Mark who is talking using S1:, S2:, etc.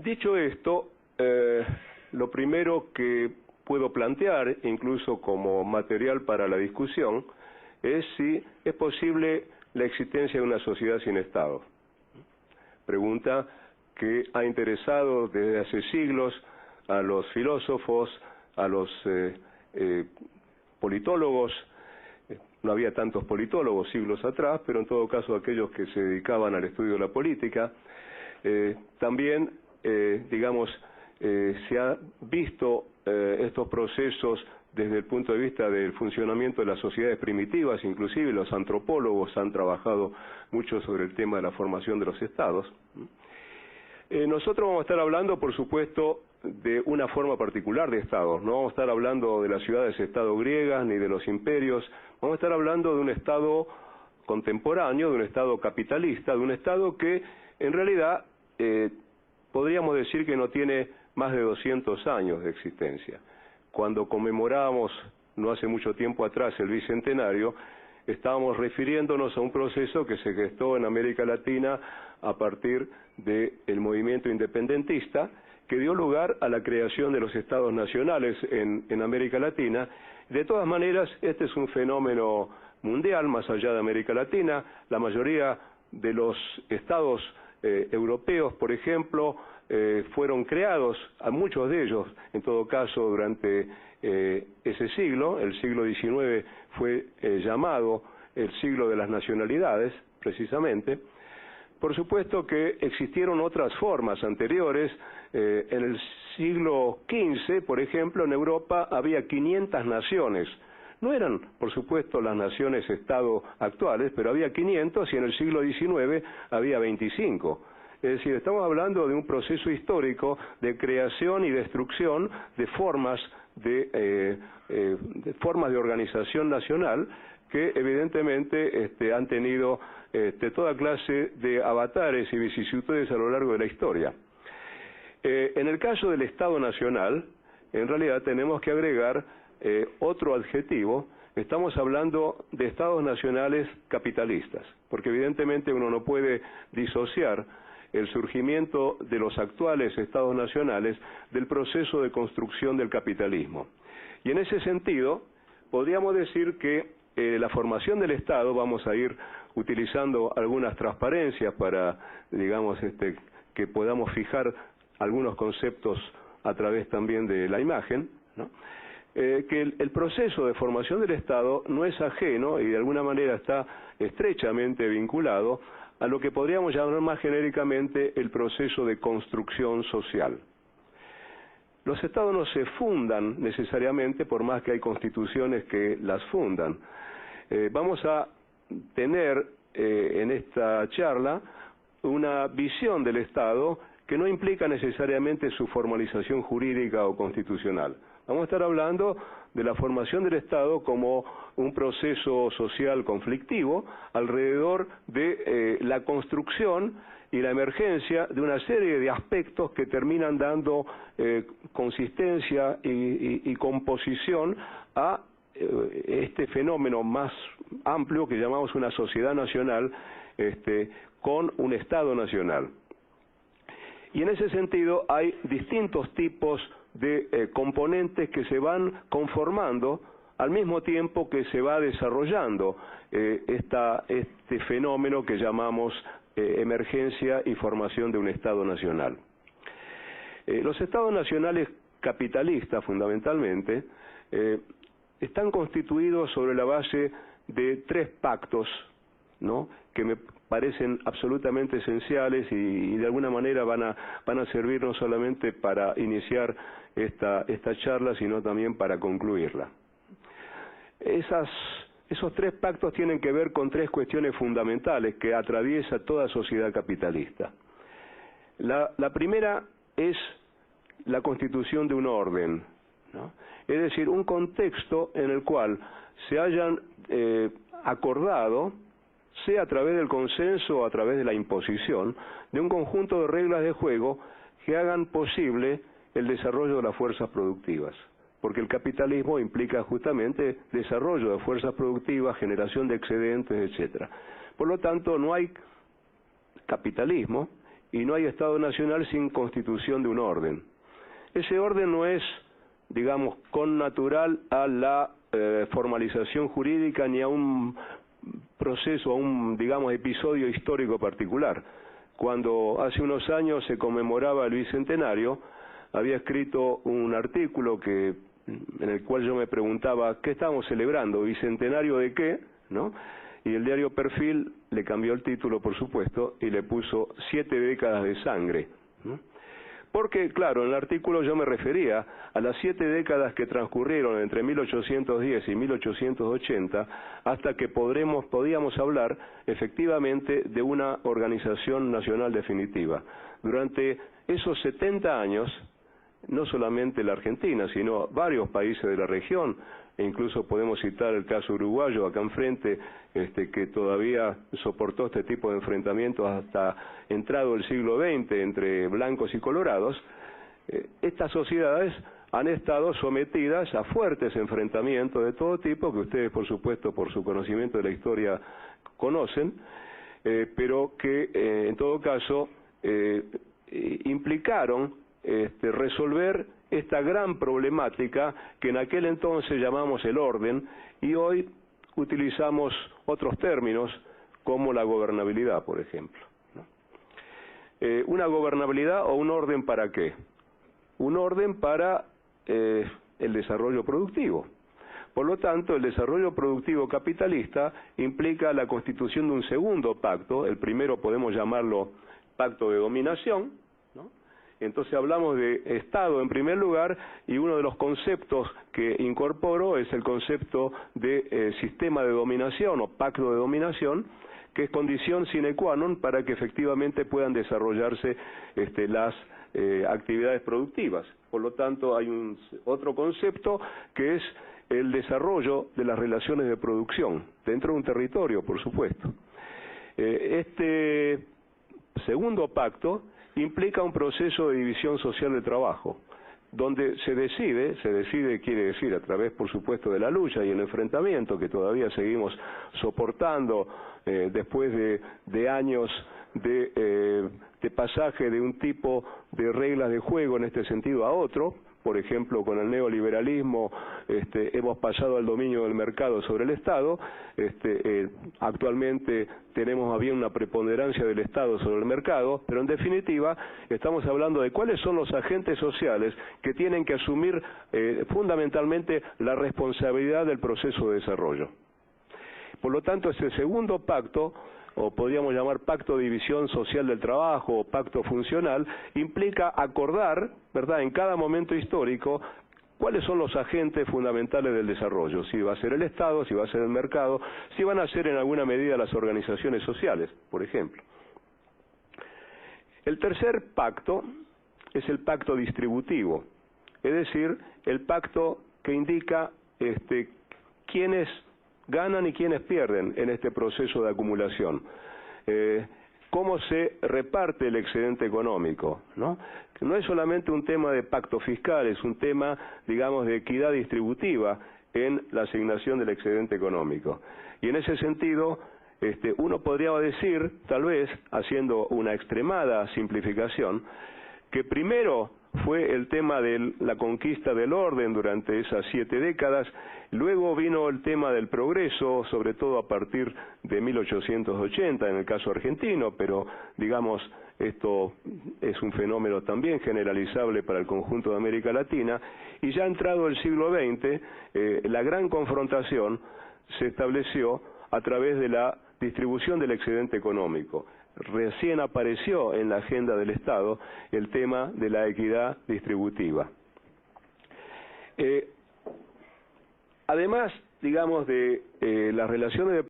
S1: Dicho esto, lo primero que puedo plantear, incluso como material para la discusión, es si es posible la existencia de una sociedad sin Estado. Pregunta que ha interesado desde hace siglos a los filósofos, a los politólogos. No había tantos politólogos siglos atrás, pero en todo caso aquellos que se dedicaban al estudio de la política. También, digamos, se ha visto estos procesos desde el punto de vista del funcionamiento de las sociedades primitivas, inclusive los antropólogos han trabajado mucho sobre el tema de la formación de los estados. Nosotros vamos a estar hablando, por supuesto, de una forma particular de estados. No vamos a estar hablando de las ciudades-estado griegas ni de los imperios. Vamos a estar hablando de un estado contemporáneo, de un estado capitalista, de un estado que en realidad podríamos decir que no tiene más de 200 años de existencia. Cuando conmemoramos no hace mucho tiempo atrás el bicentenario, estábamos refiriéndonos a un proceso que se gestó en América Latina a partir del movimiento independentista, que dio lugar a la creación de los estados nacionales en América Latina. De todas maneras, este es un fenómeno mundial, más allá de América Latina. La mayoría de los estados europeos, por ejemplo, fueron creados, a muchos de ellos, en todo caso, durante ese siglo. El siglo XIX fue llamado el siglo de las nacionalidades, precisamente. Por supuesto que existieron otras formas anteriores. En el siglo XV, por ejemplo, en Europa había 500 naciones. No eran, por supuesto, las naciones-estado actuales, pero había 500 y en el siglo XIX había 25. Es decir, estamos hablando de un proceso histórico de creación y destrucción de formas de organización nacional que evidentemente han tenido toda clase de avatares y vicisitudes a lo largo de la historia. En el caso del Estado Nacional, en realidad tenemos que agregar otro adjetivo. Estamos hablando de Estados nacionales capitalistas, porque evidentemente uno no puede disociar el surgimiento de los actuales Estados nacionales del proceso de construcción del capitalismo. Y en ese sentido, podríamos decir que la formación del Estado, vamos a ir utilizando algunas transparencias para, digamos, que podamos fijar algunos conceptos a través también de la imagen, ¿no? Que el proceso de formación del Estado no es ajeno y de alguna manera está estrechamente vinculado a lo que podríamos llamar más genéricamente el proceso de construcción social. Los Estados no se fundan necesariamente, por más que hay constituciones que las fundan. Vamos a tener en esta charla una visión del Estado que no implica necesariamente su formalización jurídica o constitucional. Vamos a estar hablando de la formación del Estado como un proceso social conflictivo alrededor de la construcción y la emergencia de una serie de aspectos que terminan dando consistencia y composición a este fenómeno más amplio que llamamos una sociedad nacional con un Estado nacional. Y en ese sentido hay distintos tipos de componentes que se van conformando al mismo tiempo que se va desarrollando este fenómeno que llamamos emergencia y formación de un Estado nacional. Los Estados nacionales capitalistas, fundamentalmente, están constituidos sobre la base de tres pactos, ¿no?, que me parecen absolutamente esenciales y de alguna manera van a servir no solamente para iniciar esta charla, sino también para concluirla. Esos tres pactos tienen que ver con tres cuestiones fundamentales que atraviesa toda sociedad capitalista. La primera es la constitución de un orden, ¿no? Es decir, un contexto en el cual se hayan acordado, sea a través del consenso o a través de la imposición, de un conjunto de reglas de juego que hagan posible el desarrollo de las fuerzas productivas. Porque el capitalismo implica justamente desarrollo de fuerzas productivas, generación de excedentes, etc. Por lo tanto, no hay capitalismo y no hay Estado nacional sin constitución de un orden. Ese orden no es, digamos, connatural a la formalización jurídica ni a un proceso, a un, digamos, episodio histórico particular. Cuando hace unos años se conmemoraba el bicentenario, había escrito un artículo en el cual yo me preguntaba, ¿qué estamos celebrando? ¿Bicentenario de qué? ¿No? Y el diario Perfil le cambió el título, por supuesto, y le puso 7 décadas de sangre, ¿no? Porque, claro, en el artículo yo me refería a las 7 décadas que transcurrieron entre 1810 y 1880 hasta que podíamos hablar efectivamente de una organización nacional definitiva. Durante esos 70 años, no solamente la Argentina, sino varios países de la región, e incluso podemos citar el caso uruguayo acá enfrente, que todavía soportó este tipo de enfrentamientos hasta entrado el siglo XX entre blancos y colorados. Estas sociedades han estado sometidas a fuertes enfrentamientos de todo tipo, que ustedes, por supuesto, por su conocimiento de la historia, conocen, pero que, en todo caso, implicaron resolver esta gran problemática que en aquel entonces llamamos el orden y hoy utilizamos otros términos como la gobernabilidad, por ejemplo, ¿no? ¿Una gobernabilidad o un orden para qué? Un orden para el desarrollo productivo. Por lo tanto, el desarrollo productivo capitalista implica la constitución de un segundo pacto. El primero podemos llamarlo pacto de dominación, ¿no? Entonces hablamos de Estado en primer lugar, y uno de los conceptos que incorporo es el concepto de sistema de dominación o pacto de dominación, que es condición sine qua non para que efectivamente puedan desarrollarse las actividades productivas. Por lo tanto, hay otro concepto que es el desarrollo de las relaciones de producción dentro de un territorio, por supuesto. Este segundo pacto implica un proceso de división social del trabajo, donde se decide quiere decir a través, por supuesto, de la lucha y el enfrentamiento que todavía seguimos soportando después de años de pasaje de un tipo de reglas de juego en este sentido a otro. Por ejemplo, con el neoliberalismo hemos pasado al dominio del mercado sobre el Estado. Actualmente tenemos bien una preponderancia del Estado sobre el mercado, pero en definitiva estamos hablando de cuáles son los agentes sociales que tienen que asumir fundamentalmente la responsabilidad del proceso de desarrollo. Por lo tanto, ese segundo pacto, o podríamos llamar pacto de división social del trabajo o pacto funcional, implica acordar, ¿verdad?, en cada momento histórico cuáles son los agentes fundamentales del desarrollo, si va a ser el Estado, si va a ser el mercado, si van a ser en alguna medida las organizaciones sociales, por ejemplo. El tercer pacto es el pacto distributivo, es decir, el pacto que indica quiénes ganan y quiénes pierden en este proceso de acumulación. Cómo se reparte el excedente económico, ¿no? Que no es solamente un tema de pacto fiscal, es un tema, digamos, de equidad distributiva en la asignación del excedente económico. Y en ese sentido, uno podría decir, tal vez, haciendo una extremada simplificación, que primero fue el tema de la conquista del orden durante esas 7 décadas, luego vino el tema del progreso, sobre todo a partir de 1880 en el caso argentino, pero digamos esto es un fenómeno también generalizable para el conjunto de América Latina, y ya entrado el siglo XX, la gran confrontación se estableció a través de la distribución del excedente económico. Recién apareció en la agenda del Estado el tema de la equidad distributiva. Además, digamos, de las relaciones de